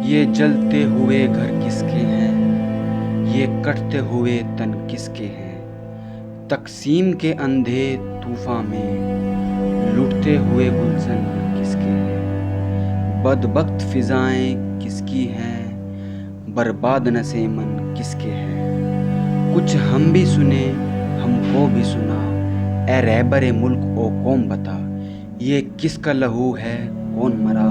ये जलते हुए घर किसके हैं, ये कटते हुए तन किसके हैं। तकसीम के अंधे तूफान में लुटते हुए गुलशन किसके हैं। बदबख्त फिजाएं किसकी हैं, बर्बाद नशे मन किसके हैं। कुछ हम भी सुने हमको भी सुना, ए रहबरे मुल्क ओ कौम बता। ये किसका लहू है कौन मरा,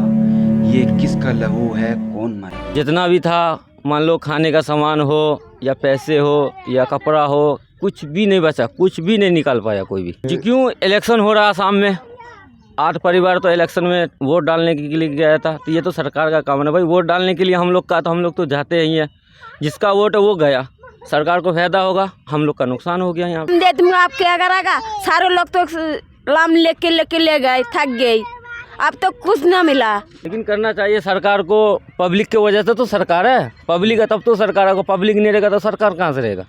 ये किसका लहू है कौन मरा। जितना भी था मान लो खाने का सामान हो या पैसे हो या कपड़ा हो, कुछ भी नहीं बचा, कुछ भी नहीं निकाल पाया कोई भी। जी क्यों इलेक्शन हो रहा शाम में, 8 परिवार तो इलेक्शन में वोट डालने के लिए गया था। तो ये तो सरकार का काम है ना भाई, वोट डालने के लिए हम लोग का, तो हम लोग तो जाते ही हैं। जिसका वोट है वो गया, सरकार को फायदा होगा, हम लोग का नुकसान हो गया। यहाँ दे दूंगा, आप क्या करेगा। सारे लोग तो लाम लेके ले गए, थक गए, अब तो कुछ ना मिला। लेकिन करना चाहिए सरकार को, पब्लिक की वजह से तो सरकार है। पब्लिक है तब तो सरकार है, पब्लिक नहीं रहेगा तो सरकार कहाँ से रहेगा।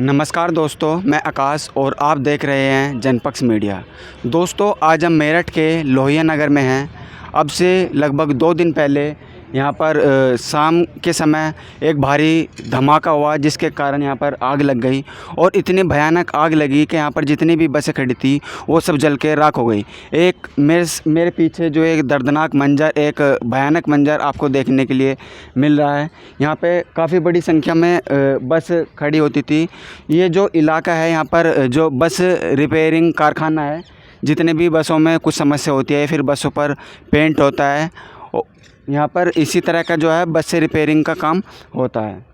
नमस्कार दोस्तों, मैं आकाश और आप देख रहे हैं जनपक्ष मीडिया। दोस्तों, आज हम मेरठ के लोहिया नगर में हैं। अब से लगभग 2 दिन पहले यहाँ पर शाम के समय एक भारी धमाका हुआ, जिसके कारण यहाँ पर आग लग गई और इतनी भयानक आग लगी कि यहाँ पर जितनी भी बसें खड़ी थी वो सब जल के राख हो गई। एक मेरे पीछे जो एक दर्दनाक मंजर, एक भयानक मंजर आपको देखने के लिए मिल रहा है। यहाँ पे काफ़ी बड़ी संख्या में बस खड़ी होती थी। ये जो इलाका है, यहाँ पर जो बस रिपेयरिंग कारखाना है, जितने भी बसों में कुछ समस्या होती है, फिर बसों पर पेंट होता है, यहाँ पर इसी तरह का जो है बस से रिपेयरिंग का काम होता है।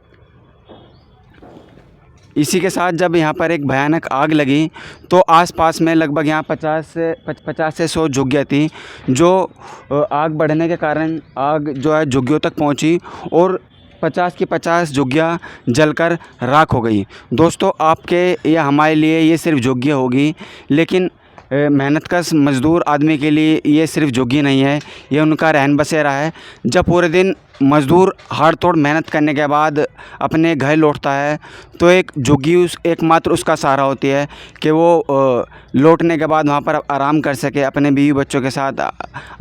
इसी के साथ जब यहाँ पर एक भयानक आग लगी तो आसपास में लगभग यहाँ 50 से 100 झुग्गियाँ थी, जो आग बढ़ने के कारण आग जो है झुग्गियों तक पहुँची और 50 की 50 झुग्गियाँ जलकर राख हो गई। दोस्तों, आपके या हमारे लिए ये सिर्फ झुग्गियाँ होगी, लेकिन मेहनत कश मज़दूर आदमी के लिए ये सिर्फ झुग्गी नहीं है, ये उनका रहन बसेरा है। जब पूरे दिन मज़दूर हाड़ तोड़ मेहनत करने के बाद अपने घर लौटता है तो एक झुग्गी एकमात्र उसका सहारा होती है कि वो लौटने के बाद वहाँ पर आराम कर सके, अपने बीवी बच्चों के साथ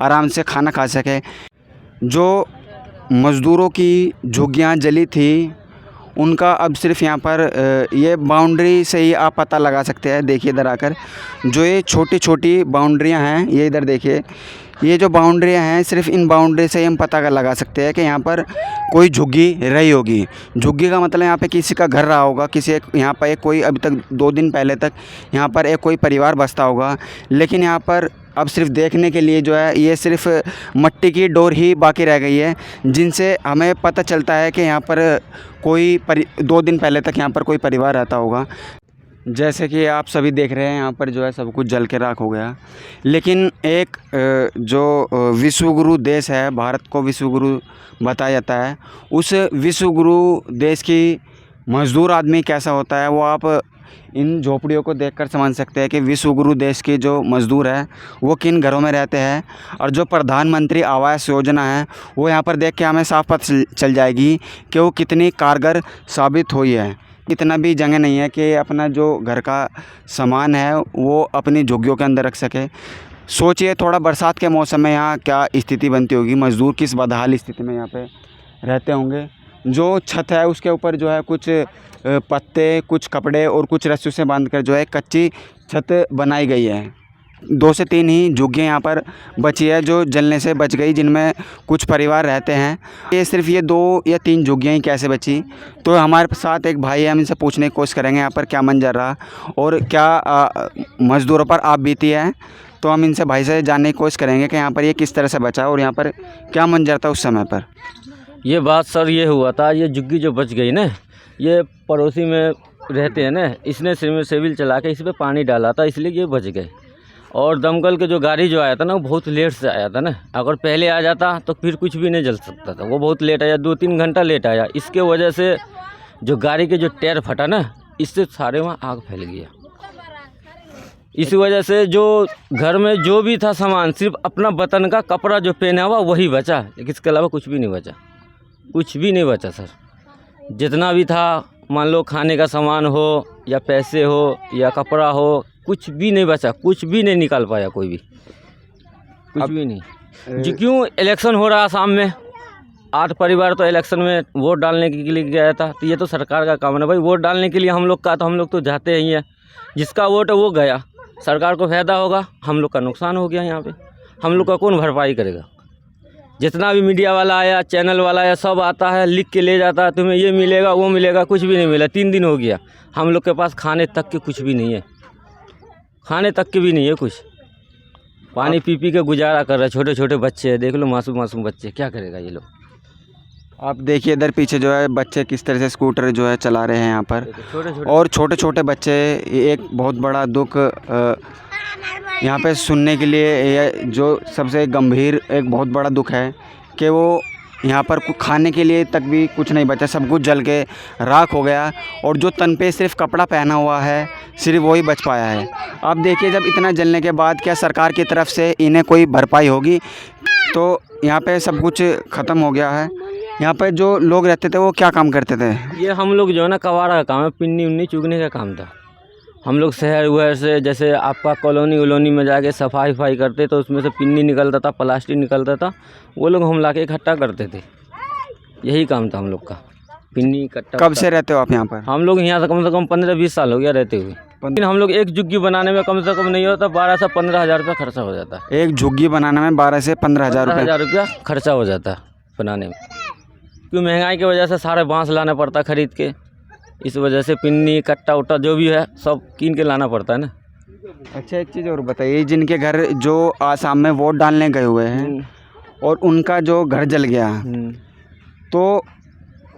आराम से खाना खा सके। जो मज़दूरों की झुग्गियाँ जली थी उनका अब सिर्फ यहाँ पर ये बाउंड्री से ही आप पता लगा सकते हैं। देखिए इधर आकर, जो ये छोटी छोटी बाउंड्रियाँ हैं, ये इधर देखिए, ये जो बाउंड्रियाँ हैं, सिर्फ इन बाउंड्री से ही हम पता लगा सकते हैं कि यहाँ पर कोई झुग्गी रही होगी। झुग्गी का मतलब यहाँ पे किसी का घर रहा होगा, किसी यहाँ पर कोई अभी तक 2 दिन पहले तक यहाँ पर एक कोई परिवार बसता होगा। लेकिन यहाँ पर अब सिर्फ देखने के लिए जो है ये सिर्फ मट्टी की डोर ही बाकी रह गई है, जिनसे हमें पता चलता है कि यहाँ पर कोई 2 दिन पहले तक यहाँ पर कोई परिवार रहता होगा। जैसे कि आप सभी देख रहे हैं, यहाँ पर जो है सब कुछ जल के राख हो गया। लेकिन एक जो विश्वगुरु देश है, भारत को विश्वगुरु बताया जाता है, उस विश्वगुरु देश की मज़दूर आदमी कैसा होता है वो आप इन झोपड़ियों को देखकर समझ सकते हैं कि विश्वगुरु देश के जो मज़दूर हैं वो किन घरों में रहते हैं। और जो प्रधानमंत्री आवास योजना है वो यहाँ पर देख के हमें साफ पता चल जाएगी कि वो कितनी कारगर साबित हुई है। इतना भी जगह नहीं है कि अपना जो घर का सामान है वो अपनी झुग्गियों के अंदर रख सके। सोचिए थोड़ा बरसात के मौसम में यहाँ क्या स्थिति बनती होगी, मज़दूर किस बदहाल स्थिति में यहाँ पे रहते होंगे। जो छत है उसके ऊपर जो है कुछ पत्ते, कुछ कपड़े और कुछ रस्सियों से बांधकर जो है कच्ची छत बनाई गई है। 2 से 3 ही झुग्गियाँ यहाँ पर बची है जो जलने से बच गई, जिनमें कुछ परिवार रहते हैं। ये सिर्फ ये 2 या 3 झुग्गियाँ ही कैसे बची। तो हमारे साथ एक भाई है, हम इनसे पूछने की कोशिश करेंगे यहाँ पर क्या मंजर रहा और क्या मज़दूरों पर आप बीती है। तो हम इनसे भाई से जानने की कोशिश करेंगे कि यहाँ पर ये किस तरह से बचा और यहाँ पर क्या मंजर था उस समय पर। ये बात सर ये हुआ था, ये झुग्गी जो बच गई ना, ये पड़ोसी में रहते हैं ना, इसने सिविल चला के इस पर पानी डाला था, इसलिए ये बच गए। और दमकल के जो गाड़ी जो आया था ना वो बहुत लेट से आया था ना, अगर पहले आ जाता तो फिर कुछ भी नहीं जल सकता था। वो बहुत लेट आया, 2-3 घंटा लेट आया। इसके वजह से जो गाड़ी के जो टायर फटा ना, इससे सारे वहाँ आग फैल गया। इस वजह से जो घर में जो भी था सामान, सिर्फ अपना बतन का कपड़ा जो पहना हुआ वही बचा, लेकिन इसके अलावा कुछ भी नहीं बचा, कुछ भी नहीं बचा सर। जितना भी था मान लो खाने का सामान हो या पैसे हो या कपड़ा हो, कुछ भी नहीं बचा, कुछ भी नहीं निकाल पाया कोई भी, कुछ भी नहीं। जी क्यों इलेक्शन हो रहा शाम में, 8 परिवार तो इलेक्शन में वोट डालने के लिए गया था, तो ये तो सरकार का काम है ना भाई, वोट डालने के लिए हम लोग का, तो हम लोग तो जाते ही हैं, जिसका वोट है वो गया, सरकार को फ़ायदा होगा, हम लोग का नुकसान हो गया। यहाँ पे हम लोग का कौन भरपाई करेगा? जितना भी मीडिया वाला आया, चैनल वाला आया, सब आता है, लिख के ले जाता है, तुम्हें ये मिलेगा वो मिलेगा, कुछ भी नहीं मिला। 3 दिन हो गया, हम लोग के पास खाने तक के कुछ भी नहीं है, खाने तक के भी नहीं है कुछ, पानी पी पी के गुजारा कर रहे हैं। छोटे छोटे बच्चे हैं, देख लो, मासूम मासूम बच्चे, क्या करेगा ये लोग? आप देखिए इधर पीछे जो है बच्चे किस तरह से स्कूटर जो है चला रहे हैं यहाँ पर, छोटे छोटे और छोटे छोटे बच्चे। एक बहुत बड़ा दुख यहाँ पे सुनने के लिए, ये जो सबसे गंभीर एक बहुत बड़ा दुख है कि वो यहाँ पर खाने के लिए तक भी कुछ नहीं बचा, सब कुछ जल के राख हो गया, और जो तन पे सिर्फ कपड़ा पहना हुआ है सिर्फ वही बच पाया है। अब देखिए जब इतना जलने के बाद क्या सरकार की तरफ से इन्हें कोई भरपाई होगी? तो यहाँ पे सब कुछ ख़त्म हो गया है। यहाँ पे जो लोग रहते थे वो क्या काम करते थे? ये हम लोग जो है ना कबाड़ा का काम है, पिन्नी उन्नी चुगने का काम था। हम लोग शहर वहर से, जैसे आपका कॉलोनी वलोनी में जाके सफाई वफाई करते, तो उसमें से पिन्नी निकलता था, प्लास्टिक निकलता था, वो लोग हम ला के इकट्ठा करते थे। यही काम था हम लोग का, पिन्नी इकट्ठा। कब से रहते हो आप यहाँ पर? हम लोग यहाँ से कम 15-20 साल हो गया रहते हुए। लेकिन हम लोग एक झुग्गी बनाने में कम से कम नहीं होता 12 से 15 हज़ार रुपया खर्चा हो जाता है। एक झुग्गी बनाने में 12 से 15 हज़ार रुपया खर्चा हो जाता है बनाने में, क्योंकि महंगाई की वजह से सारे बांस लाना पड़ता खरीद के, इस वजह से पिन्नी कट्टा उट्टा जो भी है सब कीन के लाना पड़ता है ना। अच्छा एक चीज़ और बताइए, जिनके घर जो आसाम में वोट डालने गए हुए हैं और उनका जो घर जल गया, तो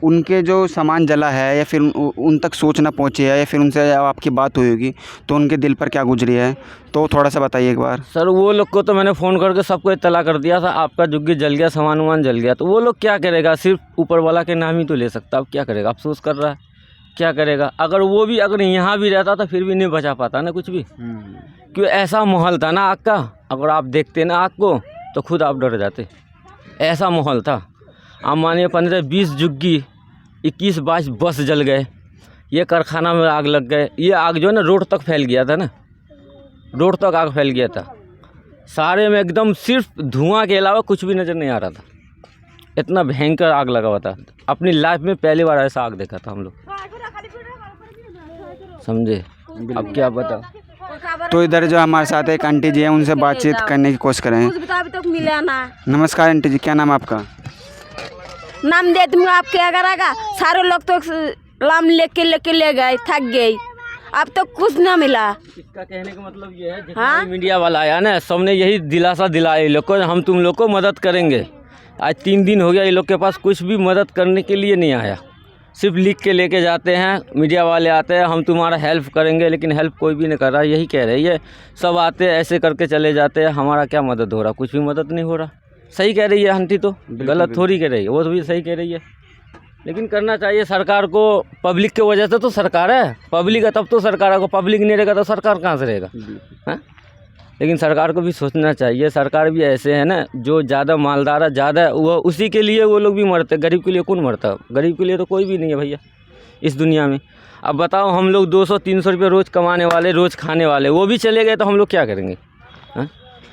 उनके जो सामान जला है या फिर उन तक सूचना पहुंची है या फिर उनसे आपकी बात हुई होगी, तो उनके दिल पर क्या गुजरी है, तो थोड़ा सा बताइए एक बार। सर वो लोग को तो मैंने फ़ोन करके सबको इत्तला कर दिया था, आपका झुग्गी जल गया, सामान वामान जल गया। तो वो लोग क्या करेगा, सिर्फ ऊपर वाला के नाम ही तो ले सकता, अब क्या करेगा, अफसोस कर रहा है, क्या करेगा। अगर वो भी अगर यहाँ भी रहता तो फिर भी नहीं बचा पाता ना कुछ भी, क्यों ऐसा माहौल था ना आग का। अगर आप देखते ना आग को तो खुद आप डर जाते, ऐसा माहौल था। आप मानिए 15-20 झुग्गी, 21-22 बस जल गए, ये कारखाना में आग लग गए। ये आग जो है ना रोड तक फैल गया था ना, रोड तक आग फैल गया था, सारे में एकदम सिर्फ धुआं के अलावा कुछ भी नज़र नहीं आ रहा था, इतना भयंकर आग लगा हुआ था। अपनी लाइफ में पहली बार ऐसा आग देखा था हम लोग, समझे। अब क्या बता। तो इधर जो हमारे साथ एक आंटी जी हैं, उनसे बातचीत करने की कोशिश करें। मिला ना। नमस्कार आंटी जी, क्या नाम है आपका? नाम दे दूँगा, आप क्या करेगा? सारे लोग तो लाम लेके ले गए, थक गए, अब तो कुछ ना मिला। इसका कहने का मतलब ये है, जितना मीडिया वाला आया ना, सबने यही दिलासा दिलाया लोग को, हम तुम लोग को मदद करेंगे। आज 3 दिन हो गया, ये लोग के पास कुछ भी मदद करने के लिए नहीं आया, सिर्फ लिख के लेके जाते हैं। मीडिया वाले आते हैं, हम तुम्हारा हेल्प करेंगे, लेकिन हेल्प कोई भी नहीं कर रहा। यही कह रही है, सब आते हैं ऐसे करके चले जाते हैं, हमारा क्या मदद हो रहा? कुछ भी मदद नहीं हो रहा। सही कह रही है आंटी, तो गलत थोड़ी कह रही है, वो भी सही कह रही है। लेकिन करना चाहिए सरकार को, पब्लिक की वजह से तो सरकार है, पब्लिक है तब तो सरकार है, पब्लिक नहीं रहेगा तो सरकार कहाँ से रहेगा, हाँ? लेकिन सरकार को भी सोचना चाहिए। सरकार भी ऐसे है ना, जो ज़्यादा मालदार है, ज़्यादा वो उसी के लिए वो लोग भी मरते, गरीब के लिए कौन मरता? गरीब के लिए तो कोई भी नहीं है भैया इस दुनिया में। अब बताओ, हम लोग 200-300 रुपये रोज़ कमाने वाले, रोज़ खाने वाले, वो भी चले गए तो हम लोग क्या करेंगे, हाँ?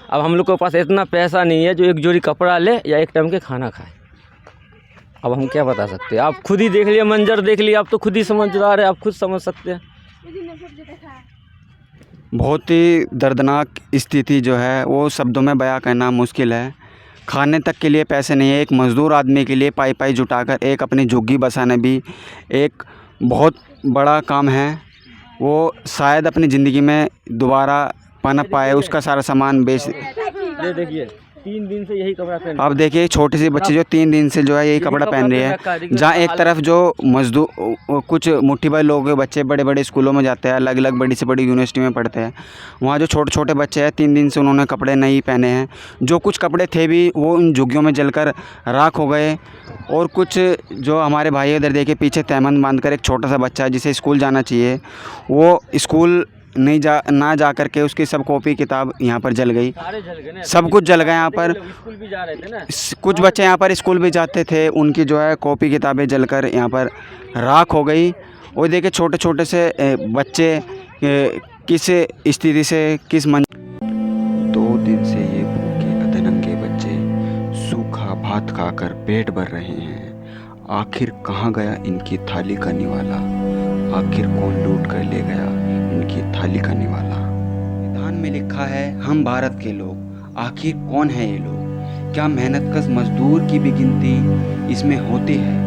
अब हम लोग के पास इतना पैसा नहीं है जो एक जोड़ी कपड़ा ले या एक टाइम के खाना खाए। अब हम क्या बता सकते हैं? आप खुद ही देख लिए, मंजर देख लिए, आप तो खुद ही समझदार है, आप खुद समझ सकते हैं। बहुत ही दर्दनाक स्थिति जो है वो शब्दों में बयां करना मुश्किल है। खाने तक के लिए पैसे नहीं है। एक मज़दूर आदमी के लिए पाई जुटाकर एक अपनी झुग्गी बसाना भी एक बहुत बड़ा काम है। वो शायद अपनी ज़िंदगी में दोबारा पनप पाए, उसका सारा सामान बेच। ये देखिए 3 दिन से यही कपड़ा पहन, अब देखिए छोटी सी बच्ची जो 3 दिन से जो है यही कपड़ा पहन रही है। जहाँ एक तरफ जो मजदूर, कुछ मुट्ठी भर लोग बच्चे बड़े बड़े स्कूलों में जाते हैं, अलग अलग बड़ी से बड़ी यूनिवर्सिटी में पढ़ते हैं, वहाँ जो छोटे छोटे बच्चे हैं 3 दिन से उन्होंने कपड़े नहीं पहने हैं। जो कुछ कपड़े थे भी वो उन झुग्गियों में जलकर राख हो गए। और कुछ जो हमारे भाई इधर देखिए पीछे तहमंद बांधकर एक छोटा सा बच्चा है जिसे स्कूल जाना चाहिए, वो स्कूल नहीं जा कर के उसकी सब कॉपी किताब यहाँ पर जल गई, सब कुछ जल गया यहाँ पर। स्कूल भी जा रहे थे ना, कुछ बच्चे यहाँ पर स्कूल भी जाते थे, उनकी जो है कॉपी किताबें जलकर यहाँ पर राख हो गई। और देखिए छोटे छोटे से बच्चे किस स्थिति से किस मन 2 दिन से ये भूखे अधनंगे बच्चे सूखा भात खाकर पेट भर रहे हैं। आखिर कहाँ गया इनकी थाली का निवाला? आखिर कौन लूट कर ले गया इनकी थाली का निवाला? संविधान में लिखा है हम भारत के लोग। आखिर कौन है ये लोग? क्या मेहनतकश मजदूर की भी गिनती इसमें होती है?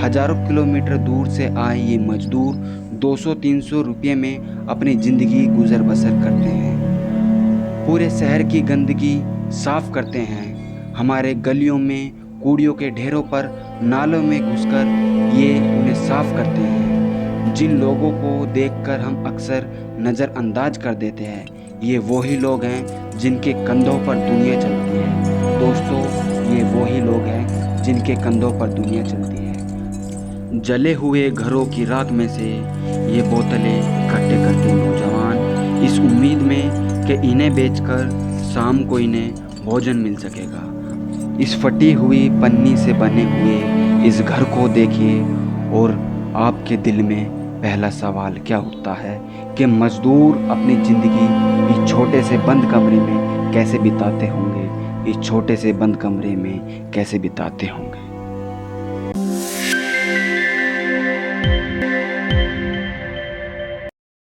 हजारों किलोमीटर दूर से आए ये मजदूर 200-300 रुपये में अपनी ज़िंदगी गुजर बसर करते हैं। पूरे शहर की गंदगी साफ करते हैं। हमारे गलियों में कूड़ियों के ढेरों पर नालों में घुसकर ये उन्हें साफ करते हैं। जिन लोगों को देखकर हम अक्सर नज़रअंदाज कर देते हैं, ये वही लोग हैं जिनके कंधों पर दुनिया चलती है। दोस्तों, ये वही लोग हैं जिनके कंधों पर दुनिया चलती है। जले हुए घरों की राख में से ये बोतलें इकट्ठे करते नौजवान, इस उम्मीद में कि इन्हें बेचकर शाम को इन्हें भोजन मिल सकेगा। इस फटी हुई पन्नी से बने हुए इस घर को देखिए और आपके दिल में पहला सवाल क्या उठता है कि मजदूर अपनी ज़िंदगी इस छोटे से बंद कमरे में कैसे बिताते होंगे? इस छोटे से बंद कमरे में कैसे बिताते होंगे?